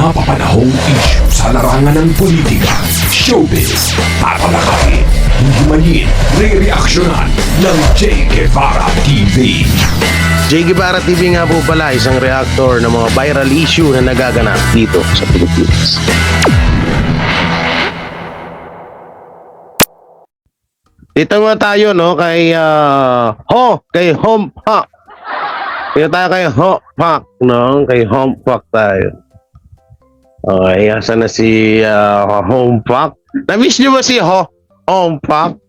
Napapanahong issue sa larangan ng politika, showbiz, tatalakayin, himayin, re-reaksyonan ng Che Guevara TV. Che Guevara TV nga po pala, isang reactor ng mga viral issue na nagaganap dito sa Pilipinas. Dito nga tayo, no, kay Home Pak. Dito tayo kay Home Pak, no, kay Home Pak tayo. Okay, asan na si Home Pak? Na-miss nyo ba si Home Pak?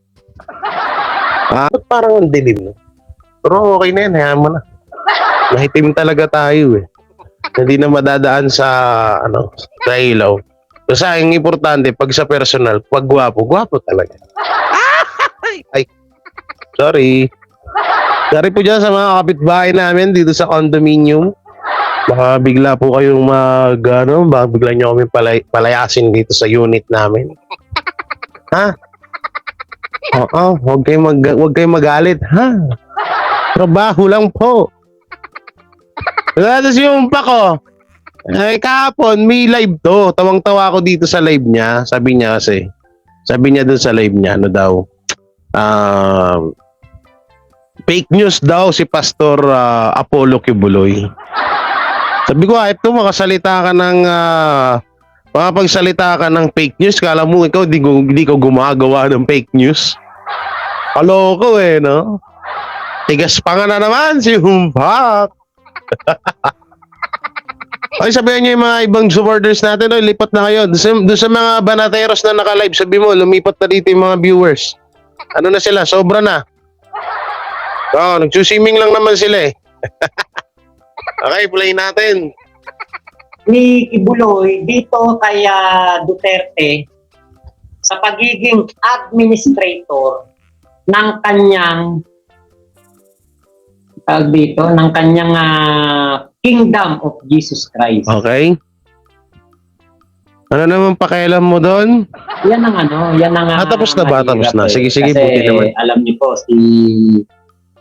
Ba't parang ang dilim, no? Pero okay na yan, hayaan mo na. Nahitim talaga tayo eh. Hindi na madadaan sa sa ilaw. So sa akin, importante, pag sa personal, pag gwapo talaga. Ay, sorry. Sorry po dyan sa mga kapitbahay namin dito sa condominium. Baka bigla po kayong baka bigla nyo kami palayasin dito sa unit namin. Ha? Oo, huwag kayong magalit, ha? Trabaho lang po. Tapos yung pa ko, kahapon, may live to. Tawang-tawa ako dito sa live niya. Sabi niya doon sa live niya, fake news daw si Pastor Apollo Kibuloy. Sabi ko, ito makapagsalita ka ng fake news. Kala mo ikaw, di ko gumagawa ng fake news. Kaloko eh, no? Tigas pa nga na naman si Humpak. Ay, sabihin niyo yung mga ibang supporters natin, lipat na kayo. Doon sa mga banateros na naka-live, sabi mo, lumipat na dito yung mga viewers. Ano na sila? Sobra na. Nagsusiming lang naman sila eh. Okay, play natin. Ni Kibuloy dito kay Duterte sa pagiging administrator ng kanyang Kingdom of Jesus Christ. Okay. Ano naman pakialam mo doon? Yan ang Tapos na ba? Tapos na. Sige, Kasi buti naman. alam niyo po si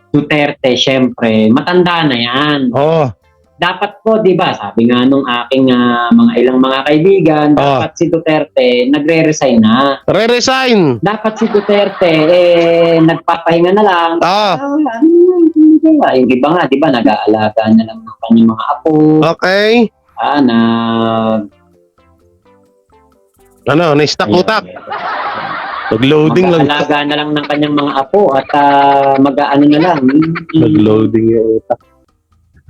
Duterte, syempre, matanda na yan. Oh, Dapat po, di ba, sabi nga nung aking mga ilang mga kaibigan, dapat si Duterte nagre-resign na. re-resign. Dapat si Duterte, nagpapahinga na lang. Yung iba nga, di ba, nag-aalaga na lang ng kanyang mga apo. Okay. Na-stuck utak. Nag-loading lang. Mag-aalaga na lang ng kanyang mga apo at mag-aano na lang. Nag-loading yung utak.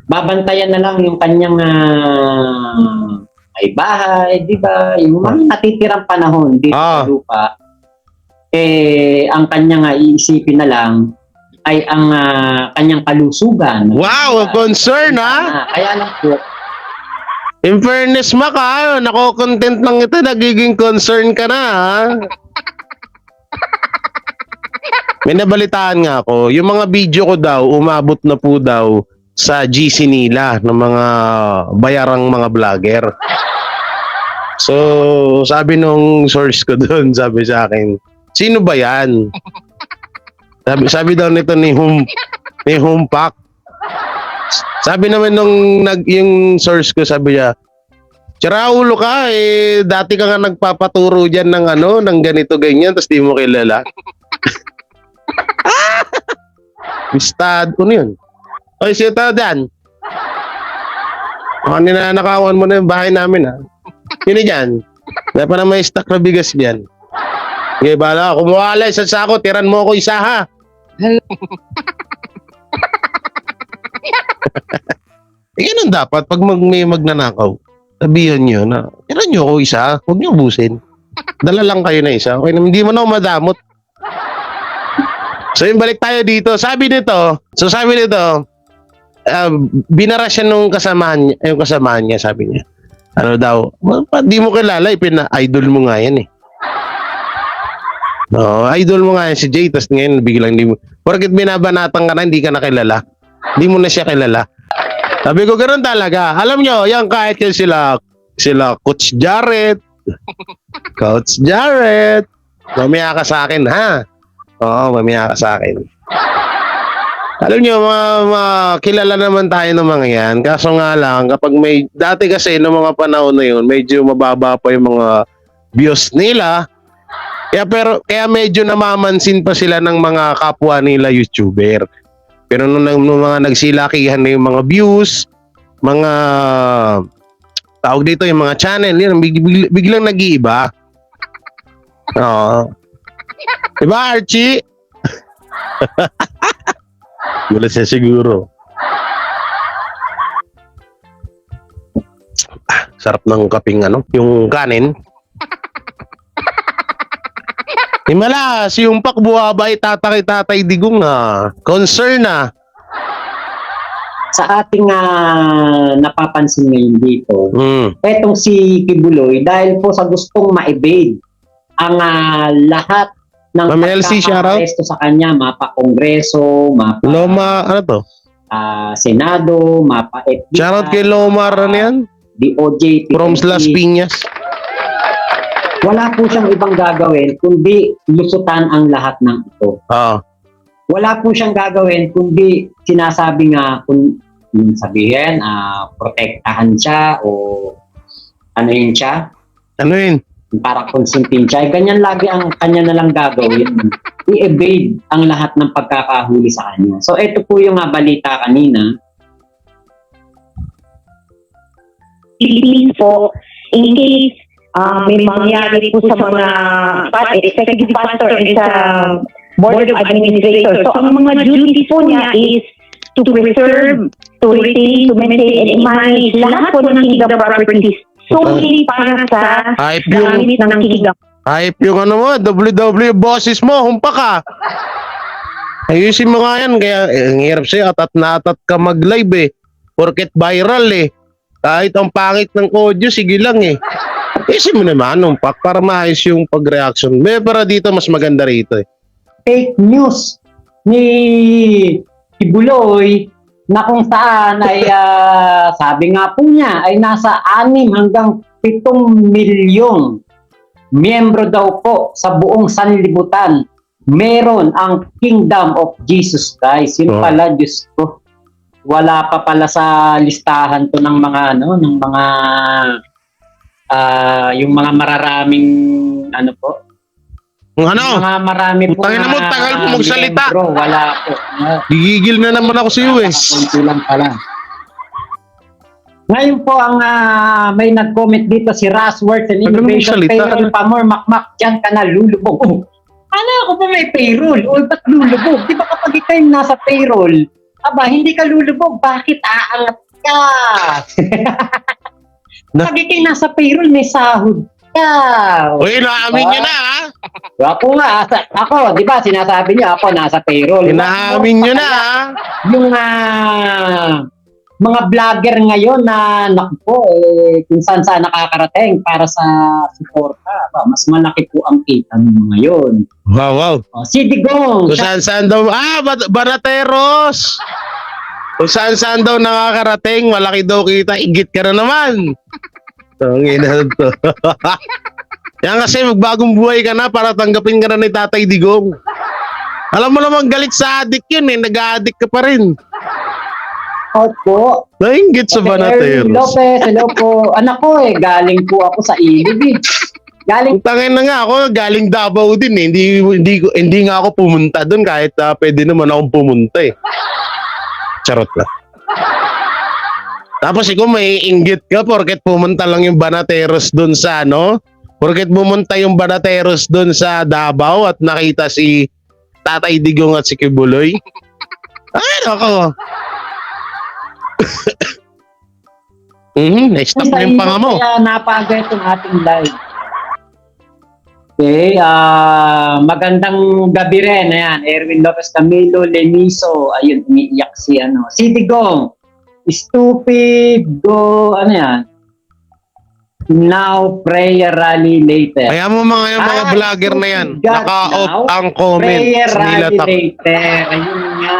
Babantayan na lang yung kanyang ay bahay, di ba? Yung mga natitirang panahon dito sa lupa, ang kanyang iisipin na lang ay ang kanyang kalusugan. Wow, concern ha? Kaya lang po, in fairness, Maka, nako-content lang ito, nagiging concern ka na ha? May nabalitaan nga ako, yung mga video ko daw, umabot na po daw sa GC nila ng mga bayarang mga vlogger. So, sabi nung source ko doon, sabi sa akin, sino ba yan? Sabi daw nito ni Humpak. Sabi naman yung source ko, sabi niya, "Tsaraulo ka, dati ka nga nagpapaturo dyan ng ganito ganyan, tapos di mo kilala." Bistad ko na yun. Oy, siya tao dyan. Ninanakawan mo na yung bahay namin, ha? Sino dyan? May pa na may stock na bigas dyan. Okay, bala, kumuha lang sa sako, tiran mo ako isa, ha? Ganun dapat, pag may magnanakaw, sabihan nyo na, tiran nyo ako isa, huwag nyo busin. Dala lang kayo na isa. Okay, hindi mo na ako madamot. So, yung balik tayo dito. Sabi nito, binara siya nung kasamahan niya, sabi niya. Ano daw, di mo kilala, idol mo nga yan eh. No, idol mo nga yan si Jay, tapos ngayon biglang porket binabanatan ka na, hindi ka na kilala. Hindi mo na siya kilala. Sabi ko, ganoon talaga. Alam nyo, yan kahit yan sila Coach Jared. Coach Jared. Mamaya ka sa akin, ha? Oo, mamaya ka sa akin. Alam nyo, kilala naman tayo ng mga yan. Kaso nga lang, kapag dati kasi, noong mga panahon na yun, medyo mababa pa yung mga views nila. Kaya medyo namamansin pa sila ng mga kapwa nila YouTuber. Pero nung mga nagsilakihan na yung mga views, mga tawag dito yung mga channel, yun, biglang nag-iiba. Oo. Diba, Archie? Wala siya siguro. Sarap ng kaping yung kanin. Himala, si Umpak buwabay tatay digong concern na. Sa ating napapansin ngayon dito, etong si Kibuloy, dahil po sa gustong ma-evade ang lahat ng pagkakaresto sa kanya, mapa-kongreso, Loma, ano to? Senado, mapa-FBI. Shoutout kay Lomar, ano yan? DOJ, From Las Piñas. Wala po siyang ibang gagawin kundi lusutan ang lahat ng ito. Wala po siyang gagawin kundi sinasabi nga kung sabihin, protektahan siya o ano yun siya? Ano yun? Para konsentin siya. Ganyan lagi ang kanya na lang gagawin. I-evade ang lahat ng pagkakahuli sa kanya. So, ito po yung balita kanina. Philippines po, in case may mangyari po sa mga executive pastor and sa board of administrators. So, ang mga duties po niya is to preserve, to retain, to maintain, and manage lahat po ng kingdom properties. So, hindi para sa gamit ng kingdom. Hype yung WWE bosses mo, humpa ka. Ayusin mo nga yan, kaya ang hirap sa'yo, atat na atat ka mag-live Porket viral Kahit ang pangit ng audio, sige lang Ayusin mo naman, humpak, para maayos yung pag-reaction. May para dito, mas maganda rito Fake news ni Kibuloy na kung saan ay sabi nga po niya ay nasa 6 hanggang 7 milyong miyembro daw po sa buong sanlibutan meron ang Kingdom of Jesus Christ. Yun pala, Diyos ko. Wala pa pala sa listahan to ng mga ng mga yung mga mararaming mga marami po mo, tagal mo magsalita. Bro, wala po. Gigigil na naman ako sa iyo Kunti lang pala. Ngayon po ang may nag-comment dito si Rasworth and Innovation Payroll pa more makmak dyan ka na lulubog. Ano ako pa may payroll? O ba't lulubog? Di ba kapag ikaw yung nasa payroll, hindi ka lulubog, bakit aangat ka? Kapag ikaw nasa payroll, may sahod. Uy, naamin nyo na Ako nga, ako, di ba sinasabi niyo ako nasa payroll. Inaamin nyo na Yung mga vlogger ngayon na kung saan nakakarating para sa suporta. Mas malaki po ang kita ng mga yun. Wow. Si Digong. Kung saan daw, Banateros! Kung saan daw nakakarating, malaki daw kita, igit ka na naman. Tangina to. Yan kasi magbagong buhay ka na para tanggapin ka na ni Tatay Digong. Alam mo naman galit sa adik yun nag-a-addict ka pa rin. Opo. Nainggit sa Banateros. Lopez, hello po. Anak ko galing po ako sa Ilig Tangin na nga ako, galing Davao din Hindi nga ako pumunta doon kahit pwede naman akong pumunta Charot na. Tapos ikaw may inggit ka porket pumunta lang yung Banateros doon sa porket pumunta yung Banateros doon sa Davao at nakita si Tatay Digong at si Kibuloy. Ay, nako. Na-stop na yung panga mo. Kaya napaga itong ating live. Okay, magandang gabi rin. Ayan, Erwin Lopez Camilo, Leniso. Ayun, umiiyak si Digong. Stupid, go, now, prayer rally later. Kaya mo yung mga vlogger na yan, naka-off ang comments prayer nila. Prayer rally later, ayun nga.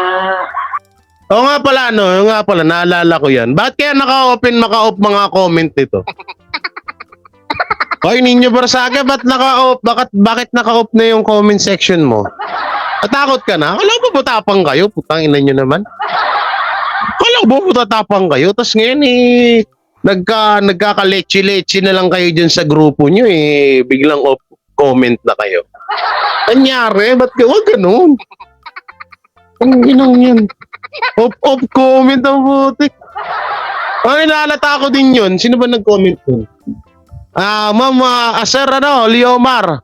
Oo nga pala, naalala ko yan. Bakit kaya naka-off mga comment nito? Hoy, Ninyo Barsaga, bakit naka-off na yung comment section mo? Natakot ka na? Kala mo matapang kayo? Putang ina nyo naman. Kala mo matatapang kayo? Tapos ngayon nagkaka-leche-leche na lang kayo dyan sa grupo nyo biglang off comment na kayo. Anyari? Ba't gawa ganun? Ang inang yan. Off comment ang putik. Ay, naalata ko din yun. Sino ba nag-comment dun? Ma'am, Sir, Leomar.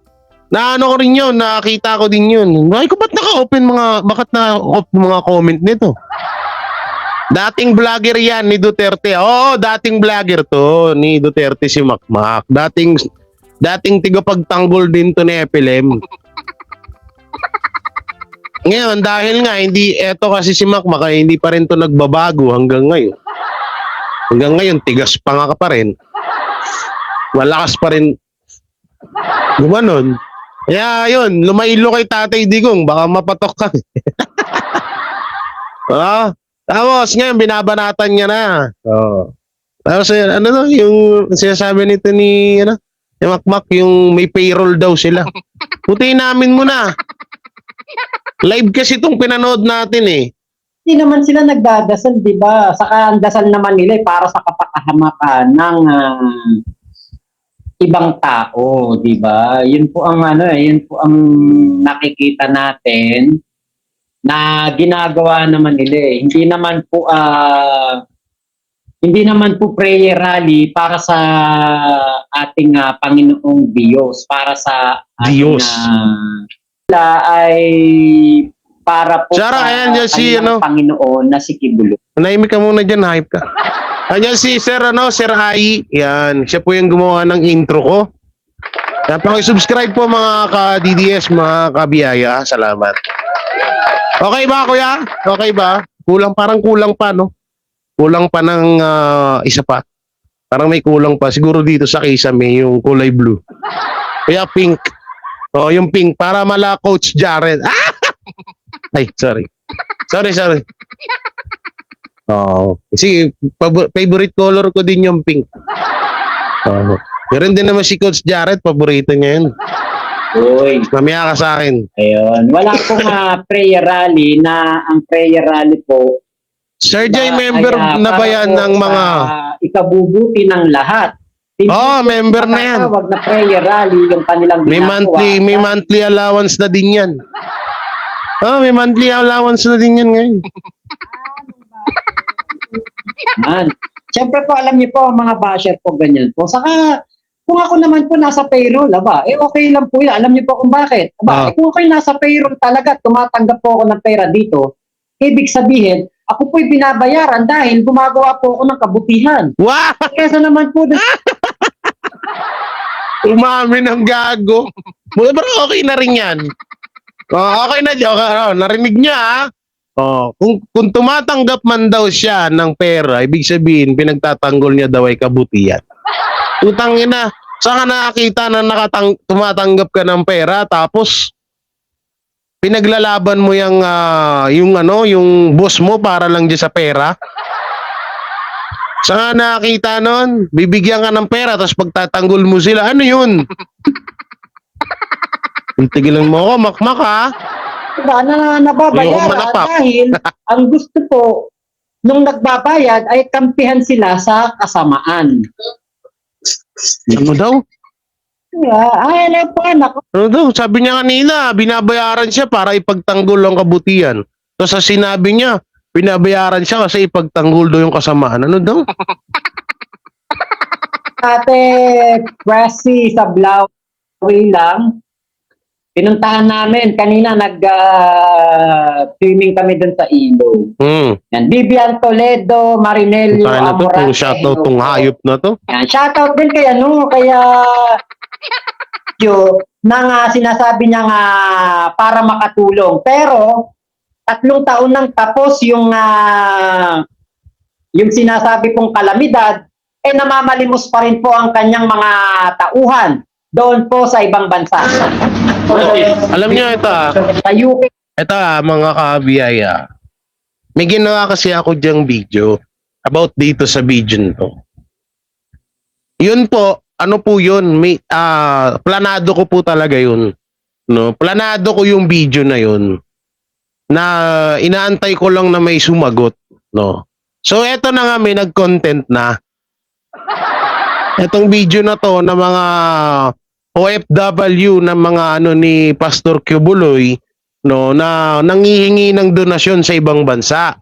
Naano ko rin yun, nakita ko din yun. Ay ko, bakit na-off mga comment nito? Dating vlogger yan ni Duterte. Oo, dating vlogger to ni Duterte si Makmak. Dating tigapagtanggol din to ni FLM. Ngayon, dahil nga, eto kasi si Makmak, hindi pa rin to nagbabago hanggang ngayon. Hanggang ngayon, tigas pa nga ka pa rin. Malakas pa rin. Gumanon. Kaya yun, lumailo kay Tatay Digong, baka mapatok ka. Tapos ngayon, binabanatan niya na. Tapos yung sinasabi nito ni Makmak, yung may payroll daw sila. Puti namin mo na. Live kasi itong pinanood natin Hindi naman sila nagdadasal, di ba? Saka ang dasal naman nila para sa kapakahamakan ng ibang tao, di ba? Yun po ang nakikita natin na ginagawa naman nila. Hindi naman po prayer rally para sa ating Panginoong Diyos, para sa Diyos. ay para po Sara, ayan dyan si Panginoon na si Kibulo. Nahimik ka muna dyan, hype ka. Ayan si Sir Ai. Yan, siya po yung gumawa ng intro ko. Pakisubscribe po mga ka-DDS, mga kabiyaya. Salamat. Okay ba, kuya? Okay ba? Parang kulang pa, no? Kulang pa ng isa pa. Parang may kulang pa. Siguro dito sa Kisame, yung kulay blue. Kaya pink. Yung pink. Para mala Coach Jared. Ay, sorry. Sorry. Kasi favorite color ko din yung pink. Meron din naman si Coach Jared, paborito niya yun. Uy. Mamaya ka sa akin. Ayun. Wala pong prayer rally na ang prayer rally po. Sir Jay, member na ba yan ng mga... ikabubuti ng lahat. Member na yan. Wag na prayer rally yung kanilang ginagawa. May monthly allowance na din yan. May monthly allowance na din yan ngayon. Siyempre po, alam niyo po, mga basher po, ganyan po. Saka, kung ako naman po nasa payroll, okay lang po yan. Alam niyo po kung bakit. Kung ako'y nasa payroll talaga, tumatanggap po ako ng pera dito, ibig sabihin, ako po'y binabayaran dahil gumagawa po ako ng kabutihan. Wow! Kesa naman po, umamin ng gago. Pero okay na rin yan. Okay na, narinig niya kung tumatanggap man daw siya ng pera, ibig sabihin pinagtatanggol niya daw ay kabutihan. Utang ina, saan ka nakakita na tumatanggap ka ng pera tapos pinaglalaban mo yung boss mo para lang diyan sa pera? Saan ka nakakita nun? Bibigyan ka ng pera tapos pagtatanggol mo sila, ano yun? Tigilan mo ako, Makmak ha? Nababayaran dahil ang gusto po nung nagbabayad ay kampihan sila sa kasamaan. Ano daw? Alam po anak. Ano daw? Sabi niya kanina, binabayaran siya para ipagtanggol ang kabutihan. Tapos sa sinabi niya, binabayaran siya kasi ipagtanggol daw yung kasamaan. Ano daw? Ate Pressy sa Blawi lang. Pinuntahan namin, kanina swimming kami dun sa Ilo. Yan, Vivian Toledo, Marinello, Amorante. Shoutout tong hayop na to. Yan, shoutout din kaya na sinasabi niya nga para makatulong. Pero 3 taon nang tapos yung sinasabi pong kalamidad, namamalimos pa rin po ang kanyang mga tauhan doon po sa ibang bansa. Alam niyo ito sa UK. Ito mga kabiyaya. May ginawa kasi ako diyang video about dito sa video nito. Yun po, ano po yun? Planado ko po talaga yun. No? Planado ko yung video na yun. na inaantay ko lang na may sumagot, no. So eto na nga, may nag-content na. Etong video na to na mga OFW na mga ano ni Pastor Kibuloy, no, na nangihingi ng donasyon sa ibang bansa.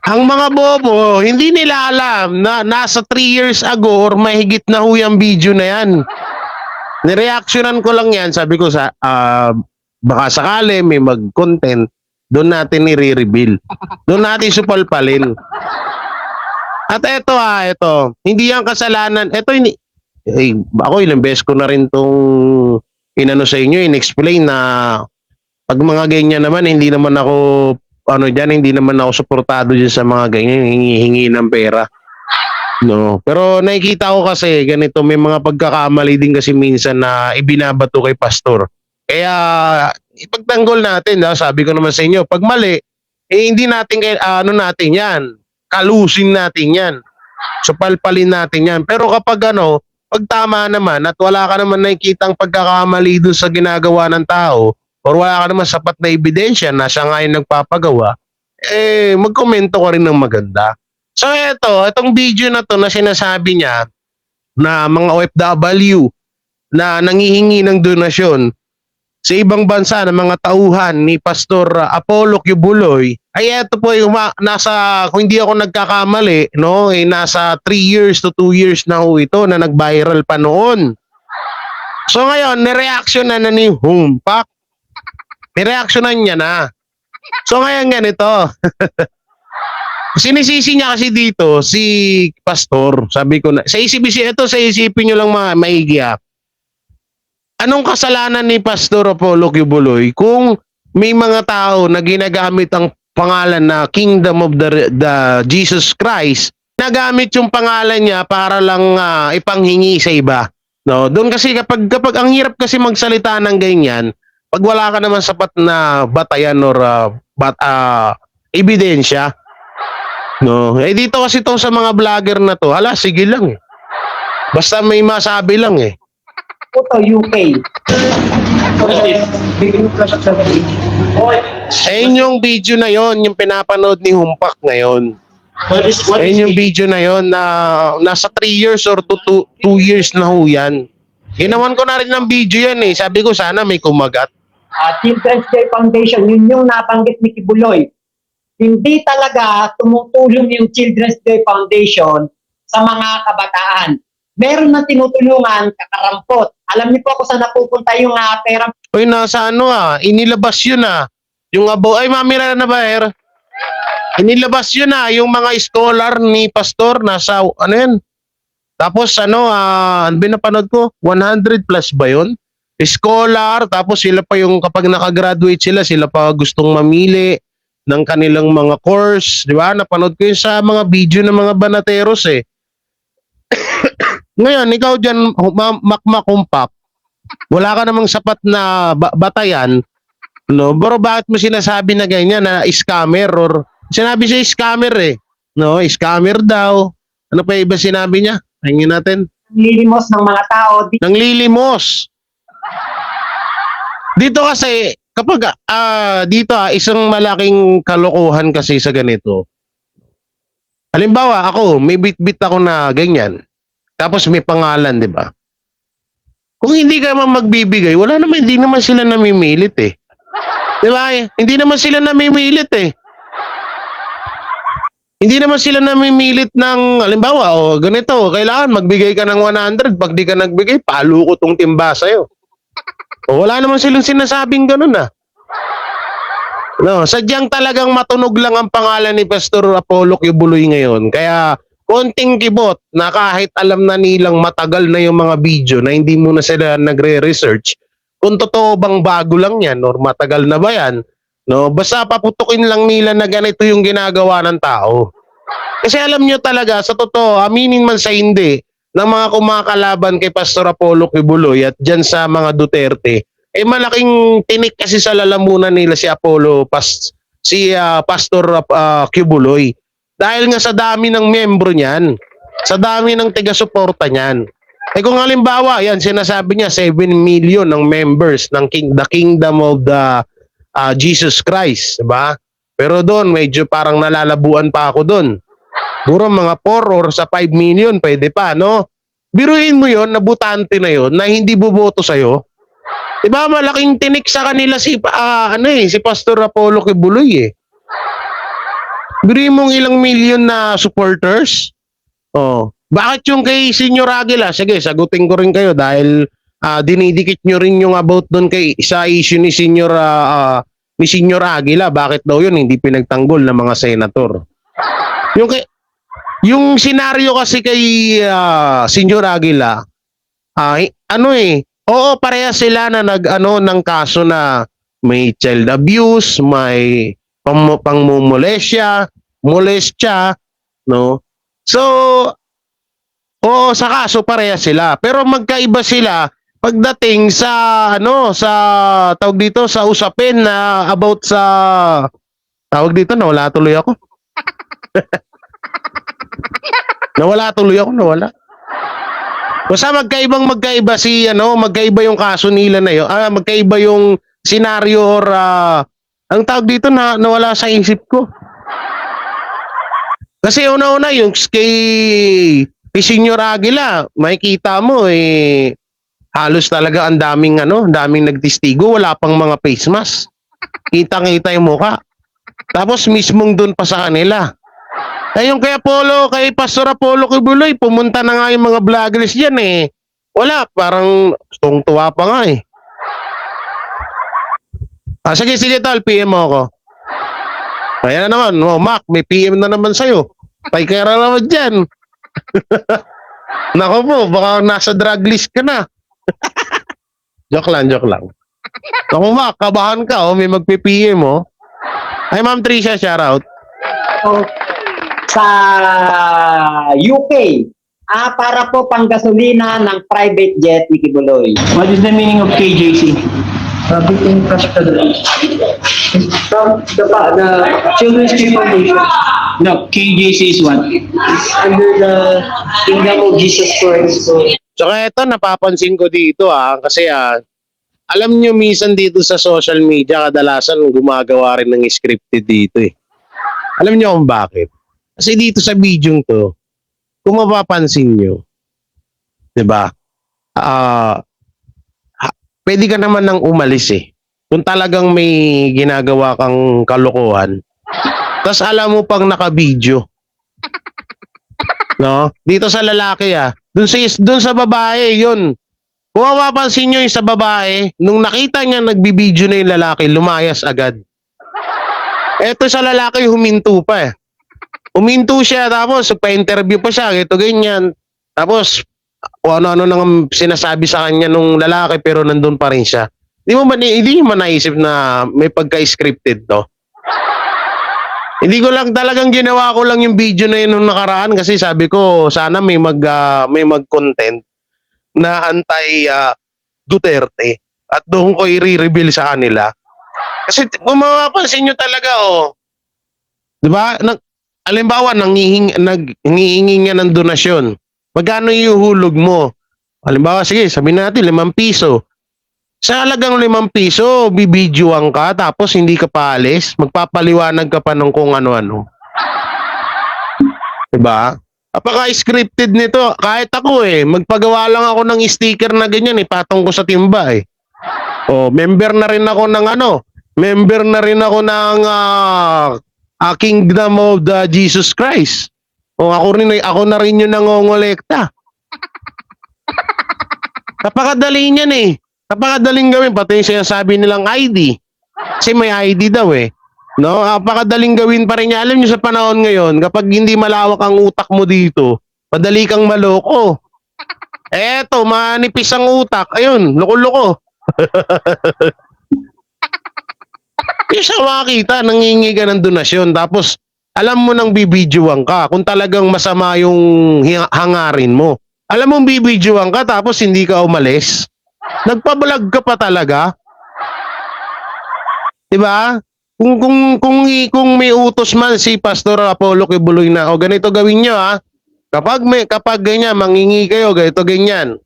Ang mga bobo, hindi nila alam na nasa 3 years ago or mahigit na ho yung video na yan. Nireactionan ko lang yan, sabi ko sa baka sakali may mag-content, doon natin i-reveal. Doon natin supalpalin. At eto, hindi yan kasalanan. Ako ilang beses ko na rin tong inano sa inyo, in-explain na pag mga ganyan naman, hindi naman ako hindi naman ako suportado dyan sa mga ganyan, hingi ng pera. No, pero nakikita ko kasi ganito, may mga pagkakamali din kasi minsan na ibinabato kay pastor. Kaya ipagtanggol natin, sabi ko naman sa inyo, pag mali, hindi natin natin 'yan. Kalusin natin 'yan. So palpalin natin 'yan. Pero kapag pag tama naman at wala ka naman nakikitang pagkakamali dun sa ginagawa ng tao or wala ka naman sapat na ebidensya na siya nga yung nagpapagawa, magkomento ka rin ng maganda. So itong video na to na sinasabi niya na mga OFW na nangihingi ng donasyon sa ibang bansa ng mga tauhan ni Pastor Apollo Kibuloy, ay ito po yung kung hindi ako nagkakamali, no, nasa 3 years to 2 years na ho ito na nag-viral pa noon. So ngayon, nireaction na ni Humpak. Nireactionan niya na. So ngayon ganito. Sinisisi niya kasi dito si Pastor, sabi ko na, sa isipin nyo lang mga maigi. Anong kasalanan ni Pastor Apollo Kibuloy kung may mga tao na ginagamit ang pangalan na Kingdom of the Jesus Christ, nagamit yung pangalan niya para lang ipanghingi sa iba. No, doon kasi kapag ang hirap kasi magsalita ng ganyan, pag wala ka naman sapat na batayan or ebidensya. No, dito kasi to sa mga vlogger na to, sige lang. Basta may masabi lang Ito, UK. Yung video na yon, yung pinapanood ni Humpak ngayon. Yung video na yon na nasa 3 years or 2 years na ho yan. Ginawan ko na rin ng video yan Sabi ko sana may kumagat. Children's Day Foundation, yun yung nabanggit ni Kibuloy. Hindi talaga tumutulong yung Children's Day Foundation sa mga kabataan. Meron na tinutulungan, kakarampot. Alam niyo po kung saan napupunta yung pera. Uy, nasa inilabas yun Yung mamira na ba, Inilabas yun yung mga scholar ni Pastor, nasa, yan? Tapos, binapanood ko, 100 plus ba yun? Scholar, tapos sila pa yung, kapag nakagraduate sila pa gustong mamili ng kanilang mga course, di ba? Napanood ko yun sa mga video ng mga banateros Ngayon, ikaw dyan, makmakumpak, wala ka namang sapat na batayan, no? Pero bakit mo sinasabi na ganyan na scammer or sinabi siya scammer no? Scammer daw. Ano pa iba sinabi niya? Hingin natin. Lilimos ng mga tao. Nanglilimos. Dito kasi, kapag dito isang malaking kalokohan kasi sa ganito. Halimbawa, ako, may bit-bit ako na ganyan. Tapos may pangalan, di ba? Kung hindi ka man magbibigay, hindi naman sila namimilit Di ba? Hindi naman sila namimilit Hindi naman sila namimilit ng, halimbawa, ganito, kailangan magbigay ka ng 100, pag di ka nagbigay, palo ko tong timba sa'yo. Wala naman silang sinasabing ganun No, sadyang talagang matunog lang ang pangalan ni Pastor Apollo Kibuloy ngayon. Kaya konting kibot na kahit alam na nilang matagal na yung mga video na hindi muna sila nagre-research kung totoo bang bago lang yan or matagal na ba yan, no? Basta paputukin lang nila na ganito yung ginagawa ng tao. Kasi alam nyo talaga, sa totoo, aminin man sa hindi, ng mga kumakalaban kay Pastor Apollo Kibuloy at dyan sa mga Duterte, malaking tinik kasi sa lalamunan nila si Pastor Kibuloy. Dahil nga sa dami ng membro niyan, sa dami ng taga-suporta niyan. Kung halimbawa, yan, sinasabi niya, 7 million ng members ng the Kingdom of the Jesus Christ, diba? Pero doon, medyo parang nalalabuan pa ako doon. Siguro mga 4 or sa 5 million, pwede pa, no? Biruin mo yon, nabutante na yon, na hindi boboto sa'yo. Diba, malaking tinik sa kanila si Pastor Apollo Kibuloy eh. Biruin mong ilang million na supporters. Oh, bakit yung kay Senior Aguila? Sige, sagutin ko rin kayo dahil dinidikit nyo rin yung about doon kay sa issue ni Senior Aguila. Bakit daw yun hindi pinagtanggol ng mga senator? Yung senaryo kasi kay Senior Aguila, oo, pareha sila na ng kaso na may child abuse, may pangmumolestya, no? So, oo, sa kaso pareha sila. Pero magkaiba sila pagdating sa tawag dito sa usapin na about sa tawag dito, nawala tuloy ako. Nawala. Basta magkaiba magkaiba yung kaso nila na yun. Magkaiba yung senaryo or ang tawag dito na nawala sa isip ko. Kasi una-una yung kay Senior Aguila, makikita mo halos talaga ang daming nagtistigo, wala pang mga face mask. Kitang-kita yung mukha. Tapos mismong doon pa sa kanila. Yung kay Pastor Apollo Kibuloy, pumunta na nga yung mga vloggers diyan eh. Wala, parang tuwa pa nga eh. Sige tol, PM mo ako. Ayan na naman, Mac, may PM na naman sa'yo. Paikera naman dyan. Nako po, baka nasa drug list ka na. Joke lang. Nako Mac, kabahan ka, may magpi-PM mo. Ay Ma'am Tricia, shoutout. Sa UK, para po panggasolina ng private jet ni Kibuloy. What is the meaning of KJC? Between Capital. From the Children's Tree Foundation. No, KJC is what? Under the Kingdom of Jesus Christ. So eto, napapansin ko dito kasi alam nyo minsan dito sa social media, kadalasan gumagawa rin ng scripted dito eh. Alam nyo kung bakit? Kasi dito sa video to, kung mapapansin nyo, diba? Pwede ka naman nang umalis eh. Kung talagang may ginagawa kang kalokohan, tas alam mo pang naka-video. No? Dito sa lalaki dun sa babae, yun. Kung mapapansin nyo yung sa babae, nung nakita niya nagbibideo na yung lalaki, lumayas agad. Eto sa lalaki, huminto pa eh. Huminto siya, tapos pa-interview pa siya, ito ganyan. Tapos, kung ano-ano nang sinasabi sa kanya nung lalaki, pero nandun pa rin siya. Hindi mo naisip na may pagka-scripted to? Hindi ko lang talagang ginawa ko lang yung video na yun nung nakaraan kasi sabi ko sana may mag-content na anti Duterte at doon ko i-reveal sa kanila. Kasi kung mapapansin nyo talaga di ba? Halimbawa nanghihingi nga ng donasyon. Magkano ihuhulog mo? Halimbawa sige, sabihin natin 5 piso. Sa halagang 5 piso, bibidyoan ka tapos hindi ka paalis, magpapaliwanag ka pa ng kung ano-ano. Diba? Napaka-scripted nito. Kahit ako magpagawa lang ako ng sticker na ganyan patong ko sa timba member na rin ako ng Kingdom of the Jesus Christ. Ako na rin yung nangongolekta. Napakadali niyan Napakadaling gawin, pati yung sinasabi nilang ID. Kasi may ID daw No? Napakadaling gawin pa rin niya. Alam niyo sa panahon ngayon, kapag hindi malawak ang utak mo dito, madali kang maloko. Eto, manipis ang utak. Ayun, loko-loko. Yung siya makakita, nangingi ka ng donasyon. Tapos, alam mo nang bibidyoan ka kung talagang masama yung hangarin mo. Alam mo bibidyoan ka tapos hindi ka umalis. Nagpa-vlog ka pa talaga. 'Di ba? Kung may utos man si Pastor Apollo Kibuloy na ganito gawin niyo Kapag ganyan, mangingi kayo, ganito, ganyan.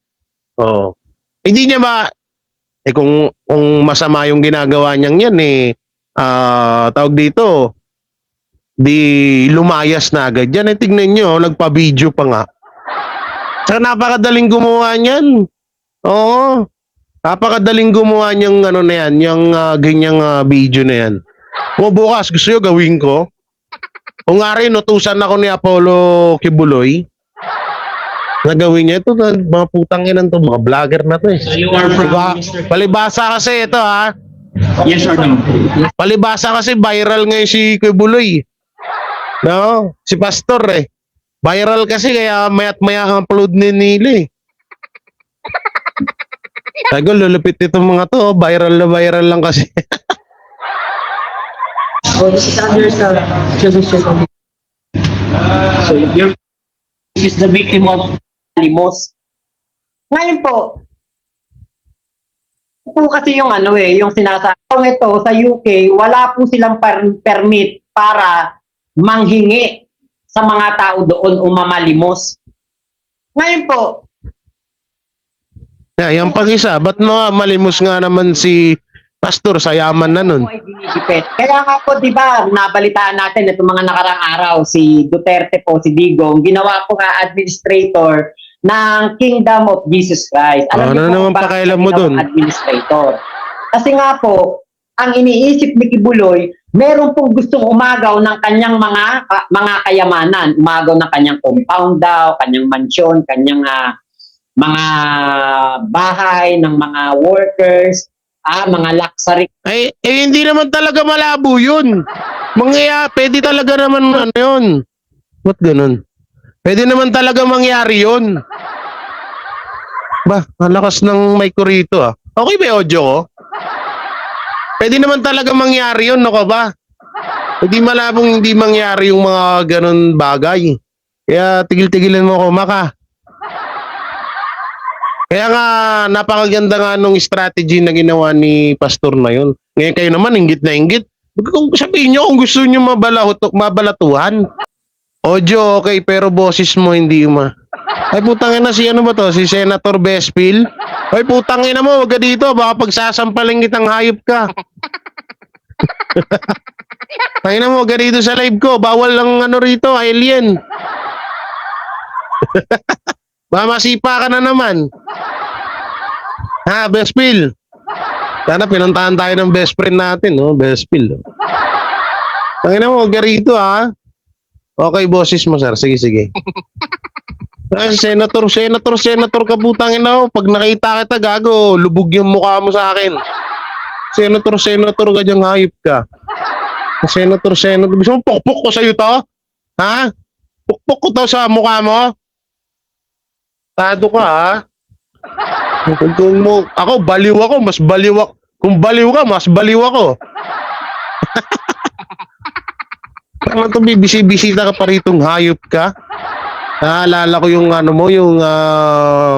Oh. Hindi niya ba, kung masama yung ginagawa niyang yan, tawag dito, di lumayas na agad yan. Tignan nyo, nagpa-video pa nga. Saka napakadaling gumawa niyan. Oo. Napakadaling gumawa niyang ano na yan, yung ganyang video na yan. Kung bukas gusto nyo gawin ko, kung nga rin, utusan ako ni Apollo Kibuloy, nagawin niya ito, mga putang inan to, mga vlogger na to eh. So you are from Mr. Palibasa kasi ito ha, Yes or no? palibasa kasi viral ngayon si Kibuloy. No? Si Pastor eh. Viral kasi kaya mayat maya ang upload ni nila eh. Tago, lulupit itong mga to, viral na viral lang kasi. Oh, this is under sa children's children. So you're is the victim of limos. Ngayon po kasi yung yung sinasabi ito sa UK, wala po silang permit para manghingi sa mga tao doon o mamalimos. Ngayon po, Yan pang isa, ba't malimos nga naman si Pastor sa yaman na nun? ako ay ginisipit. Kaya nga po, di ba, nabalitaan natin itong mga nakarang araw, si Duterte po, si Digong, ginawa po nga administrator ng Kingdom of Jesus Christ. Ano niyo po naman kung bakit pakialam mo siya dun? Administrator. Kasi nga po, ang iniisip ni Kibuloy, meron pong gustong umagaw ng kanyang mga kayamanan. Umagaw ng kanyang compound daw, kanyang mansyon, kanyang mga bahay ng mga workers, mga luxury. Hindi naman talaga malabo yun. Pwede talaga naman yun. Ba't ganun? Pwede naman talaga mangyari yun. Ba, ang lakas ng mic ko rito ah. Okay ba yung audio ko? Pwede naman talaga mangyari yun, no ka ba? Hindi malabong hindi mangyari yung mga ganun bagay. Kaya tigil-tigilan mo ako, Maka. Kaya nga, napakaganda nga nung strategy na ginawa ni Pastor na yun. Ngayon kayo naman, inggit na inggit. Kung sabihin nyo, kung gusto nyo mabalatuhan. Audio, okay, pero boses mo hindi Ay, putangin na si ano ba to? Si Senator Bespil? Ay, putangin na mo, wag ka dito. Baka pagsasampaling kitang hayop ka. Tangin na mo, wag ka dito sa live ko. Bawal lang rito, alien. Baka masipa ka na naman. Ha, Bespil? Sana pinuntahan tayo ng best friend natin, no? Bespil. Tangin na mo, wag ka rito, ha? Okay, boses mo, sir. Sige. Senator ka putangin na. Pag nakita kita, gago, lubog yung mukha mo sa akin. Senator ka diyang hayop ka. Senator. Gusto mo pukpok ko sa'yo to? Ha? Pukpok ko to sa mukha mo? Tado ka, ha? Ako, baliw ako. Mas baliw ako. Kung baliw ka, mas baliw ako. Ano to, bibisi-bisita ka pa ritong hayop ka? Naalala ko yung yung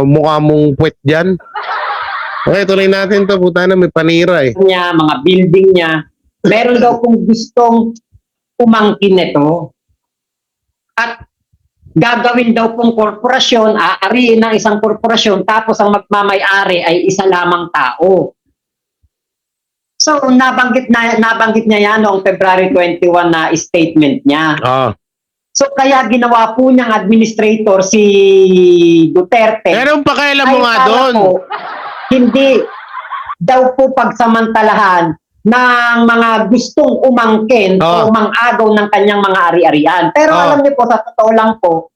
mukha mong puwet dyan. Okay, tuloy natin to. Puta na, may panira eh. Mga building niya, meron daw kung gustong umangkin nito. At gagawin daw pong korporasyon, aariin ng isang korporasyon, tapos ang magmamay-ari ay isa lamang tao. So, nabanggit niya yan noong February 21 na statement niya. So, kaya ginawa po niyang administrator si Duterte. Pero pakialam mo nga doon. Hindi daw po pagsamantalahan ng mga gustong umangkin o mangagaw ng kanyang mga ari-arian. Pero alam niyo po, sa totoo lang po,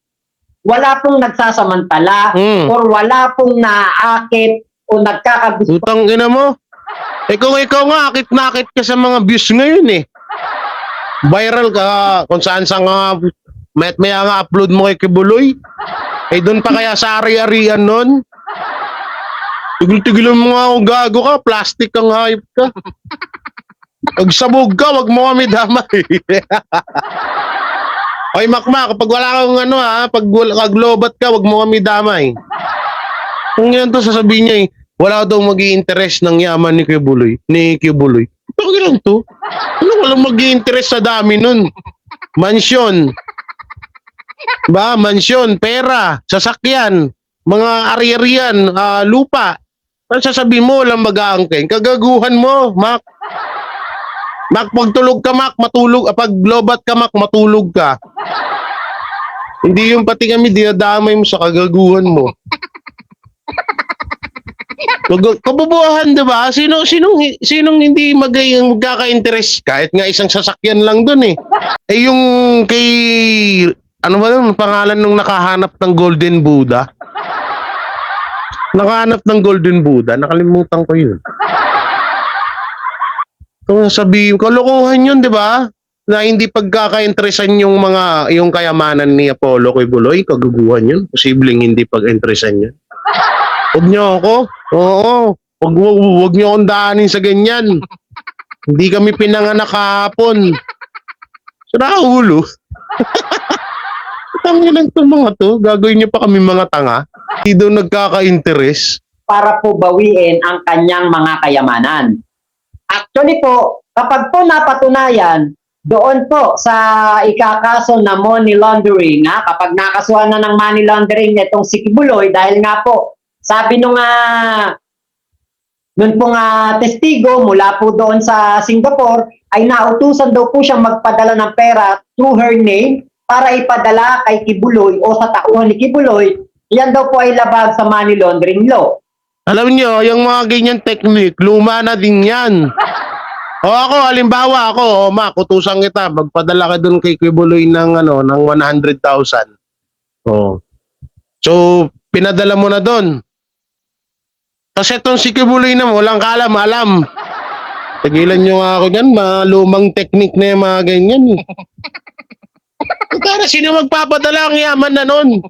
wala pong nagsasamantala or wala pong naakit o nagkakagusto. Utang ina mo. Kung ikaw nga, akit-nakit ka sa mga views ngayon eh. Viral ka, kung saan nga, maya nga upload mo kay Kibuloy. Doon pa kaya sa ari-arian nun? Tigil-tigilan mo nga kung gago ka, plastic kang hype ka. Pag sabog ka, wag mo kami damay. Oy, Makmak, kapag wala kang pag lobat ka, wag mo kami damay. Kung yan to, sasabihin niya wala daw mag-i-interest ng yaman ni Kibuloy. Bakit lang to? Walang mag-i-interest sa dami nun. Mansyon. Ba, mansyon, pera, sasakyan, mga ari-arian, lupa. Ano sasabihin mo, walang mag-aangking? Kagaguhan mo, Mac. Mac, pag tulog ka, Mac, matulog. Pag lobat ka, Mac, matulog ka. Hindi yung pati kami, dinadamay mo sa kagaguhan mo. Kabubuhan, di ba? Sinong hindi magkaka-interest? Kahit nga isang sasakyan lang dun eh. Eh yung kay, ano ba yun, pangalan nung nakahanap ng Golden Buddha? Nakahanap ng Golden Buddha, nakalimutan ko yun. Kung sabihin, kalokohan yun, di ba? Na hindi pagkaka-interesan yung kayamanan ni Apollo kay Buloy, kaguguhan yun. Posibleng hindi pag-interesan yun. Huwag niyo ako. Oo. Huwag niyo akong daanin sa ganyan. Hindi kami pinanganak kahapon. Sira ulo. Tangin lang itong mga to. Gagawin niyo pa kami mga tanga. Hindi daw nagkaka-interest. para po bawiin ang kanyang mga kayamanan. Actually po, kapag po napatunayan, doon po sa ikakaso na money laundering, kapag nakasuhan na ng money laundering itong si Kibuloy, dahil nga po, sabi nung nun pong testigo mula po doon sa Singapore, ay nautusan daw po siyang magpadala ng pera through her name para ipadala kay Kibuloy o sa tauhan ni Kibuloy. Yan daw po ay labag sa money laundering law. Alam niyo, yung mga ganyan technique, luma na din yan. O ako, halimbawa ako, Mac, utusan kita, magpadala ka dun kay Kibuloy ng 100,000. Oh. So, pinadala mo na dun. Kasi itong si Kibuloy na walang kaalam-alam. Tigilan nyo nga ako dyan, mga lumang technique na yung mga ganyan. Para sino magpapadala ang yaman na nun?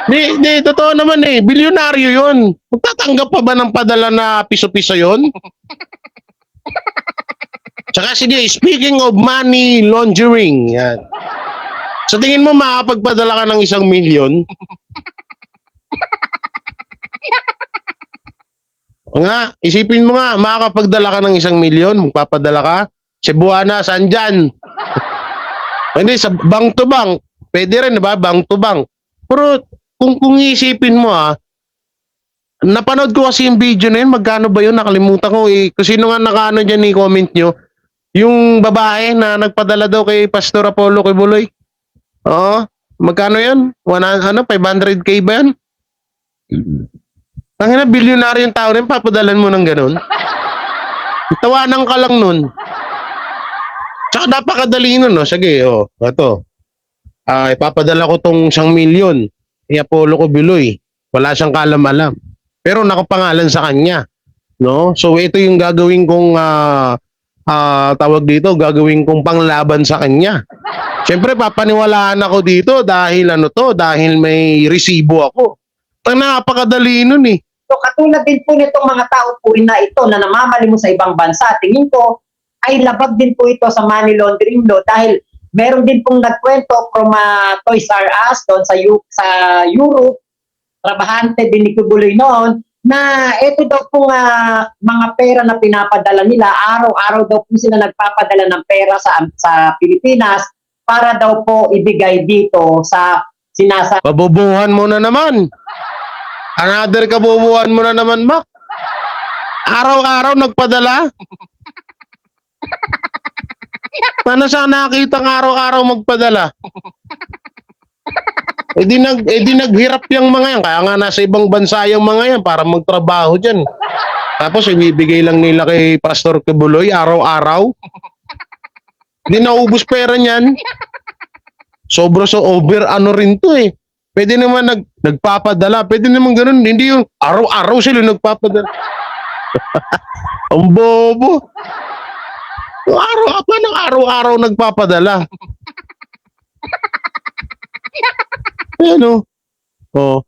Di, totoo naman eh. Bilyonaryo yun. Magtatanggap pa ba ng padala na piso-piso yun? Tsaka sige, speaking of money laundering, yan. Sa tingin mo makapagpadala ka ng 1 milyon? Nga, isipin mo nga, makakapagdala ka ng 1 milyon, magpapadala ka? Cebuana, saan dyan? Hindi, sa bank to bank. Pwede rin, diba? Bank to bank. Pero, kung iisipin mo napanood ko kasi yung video na yun, magkano ba yun? Nakalimutan ko eh. Kung sino nga nakaano dyan i-comment nyo, yung babae na nagpadala daw kay Pastor Apollo kay Buloy. Oo. Magkano yun? 500k ba yan? Tangina, bilyonaryo yung tao rin, papadalan mo ng ganun. Tawanan ka lang nun. Tsaka napakadali nun, no? Sige, ito. Ipapadala ko tong 1 milyon. Apollo ko Buloy. Wala siyang kalam-alam. Pero nakapangalan sa kanya. No? So ito yung gagawin kong tawag dito, gagawin kong panglaban sa kanya. Siyempre papaniwalaan ako dito dahil dahil may resibo ako. Napakadali nun eh. So katulad din po nitong mga tao po na ito na namamali mo sa ibang bansa, tingin ko ay labag din po ito sa money laundering law dahil meron din pong nagkwento from Toys R Us doon sa Europe, trabahante din ni Kibuloy noon, na ito daw pong mga pera na pinapadala nila, araw-araw daw po sila nagpapadala ng pera sa Pilipinas para daw po ibigay dito sa sinasabi. Pabubuhan mo na naman. Another kabubuhan mo na naman, Mac. Araw-araw nagpadala. Paano siya nakita ng araw-araw magpadala? Eh di naghirap yung mga yan. Kaya nga nasa ibang bansa yung mga yan para magtrabaho dyan. Tapos ibibigay lang nila kay Pastor Kibuloy araw-araw. Di naubos pera niyan. Sobra so over rin to eh. Pwede naman nagpapadala. Pwede naman ganun. Hindi yung araw-araw sila nagpapadala. Ang bobo. Araw-araw nagpapadala. Ano? Oh.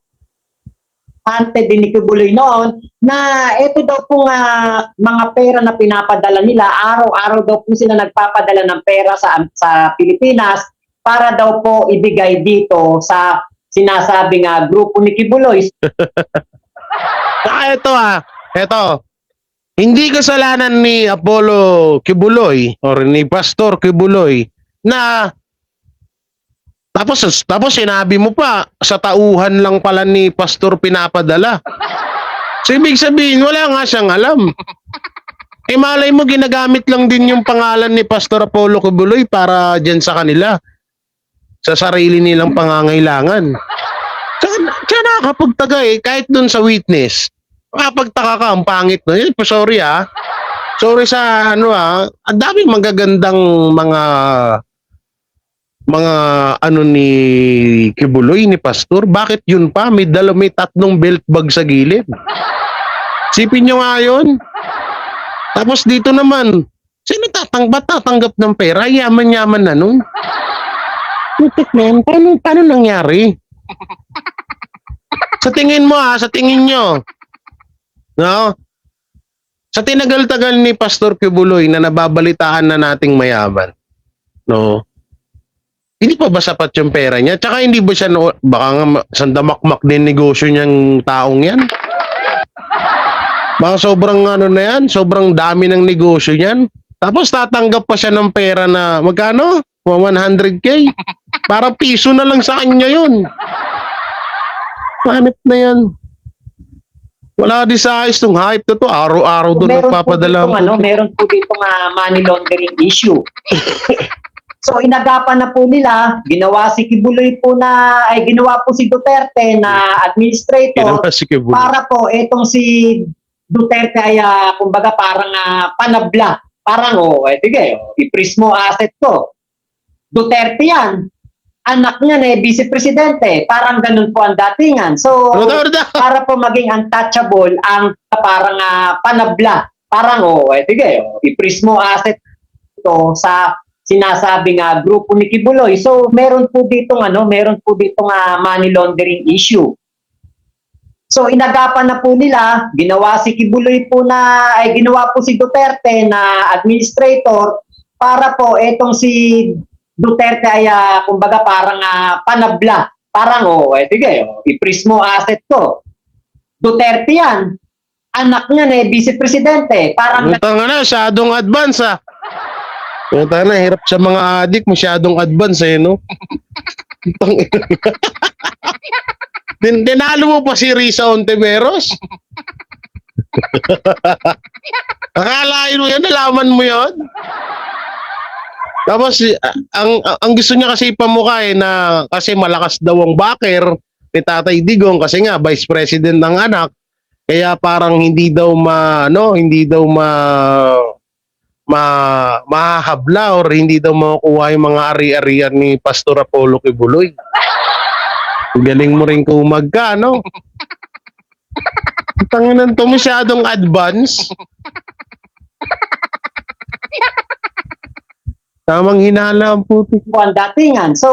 Ante din ni Kibuloy noon na ito daw po mga pera na pinapadala nila, araw-araw daw po sila nagpapadala ng pera sa Pilipinas para daw po ibigay dito sa sinasabing grupo ni Kibuloy. Ito. Hindi kasalanan ni Apollo Kibuloy or ni Pastor Kibuloy na Tapos sinabi mo pa, sa tauhan lang pala ni Pastor pinapadala. So, ibig sabihin, wala nga siyang alam. Eh, malay mo, ginagamit lang din yung pangalan ni Pastor Apollo Kibuloy para dyan sa kanila. Sa sarili nilang pangangailangan. Kaya nakakapagtaga eh, kahit dun sa witness. Makapagtaka ka, ang pangit no. Sorry Sorry sa ang daming magagandang mga ni Kibuloy, ni Pastor. Bakit yun pa? May 3 belt bag sa gilid. Sipin nyo nga yun. Tapos dito naman, sino tatanggap ng pera? Yaman-yaman na nun. Putik man, paano nangyari? Sa tingin mo sa tingin nyo. No? Sa tinagal-tagal ni Pastor Kibuloy na nababalitaan na nating mayaman. No? Hindi pa ba sapat yung pera niya? Tsaka hindi ba siya, baka nga sandamakmak din negosyo niyang taong yan? Baka sobrang na yan, sobrang dami ng negosyo niyan. Tapos tatanggap pa siya ng pera na, magkano? 100K? Para piso na lang sa kanya yun. Panip na yan. Wala di sa ayos tong hype na to. Araw-araw doon nagpapadala. Meron po dito money laundering issue. So inagapan na po nila, ginawa si Duterte na administrator para po itong si Duterte ay kumbaga parang panabla. Parang i-freeze mo asset ko. Duterte yan. Anak niya na vice presidente. Parang ganun po ang datingan. So para po maging untouchable ang parang panabla. Parang i-freeze mo asset ko sa sinasabing grupo ni Kibuloy. So meron po ditong money laundering issue. So inagapan na po nila, ginawa si Duterte na administrator para po etong si Duterte ay kumbaga parang panabla. Parang i-freeze mo asset ko. Duterte yan. Anak niya na vice presidente. Parang masyadong advance hirap sa mga adik, masyadong advance no? Dinalo mo pa si Risa Ontiveros? Akalain mo yan, nalaman mo yun? Tapos, ang gusto niya kasi ipamukha na kasi malakas daw ang backer ni Tatay Digong kasi nga, vice president ng anak, kaya parang hindi daw mahahabla or hindi daw makukuha yung mga ari-arian ni Pastor Apollo Kibuloy. Galing mo rin kumagka, no? Tanginan to, masyadong advance. Tamang hinala ang puti. Ang datingan. So,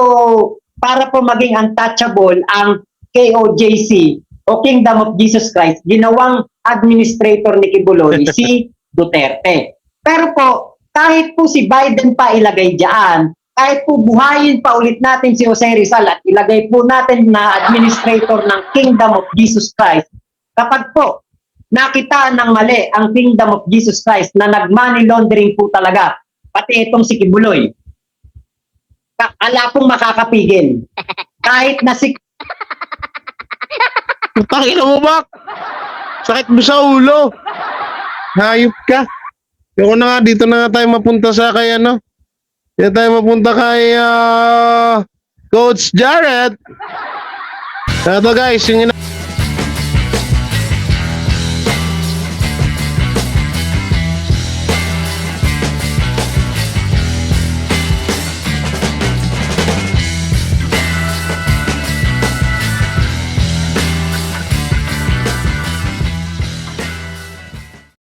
para po maging untouchable ang KOJC o Kingdom of Jesus Christ, ginawang administrator ni Kibuloy si Duterte. Pero po, kahit po si Biden pa ilagay diyan, kahit po buhayin pa ulit natin si Jose Rizal at ilagay po natin na administrator ng Kingdom of Jesus Christ, kapag po nakita ng mali ang Kingdom of Jesus Christ na nag-money laundering po talaga, pati itong si Kibuloy, ala pong makakapigil. Kahit na si... Pakita mo ba? Sakit mo sa ulo. Hayop ka. Yung na nga, dito na nga tayo mapunta sa kay dito tayo mapunta kay Coach Jared. Ito guys, yung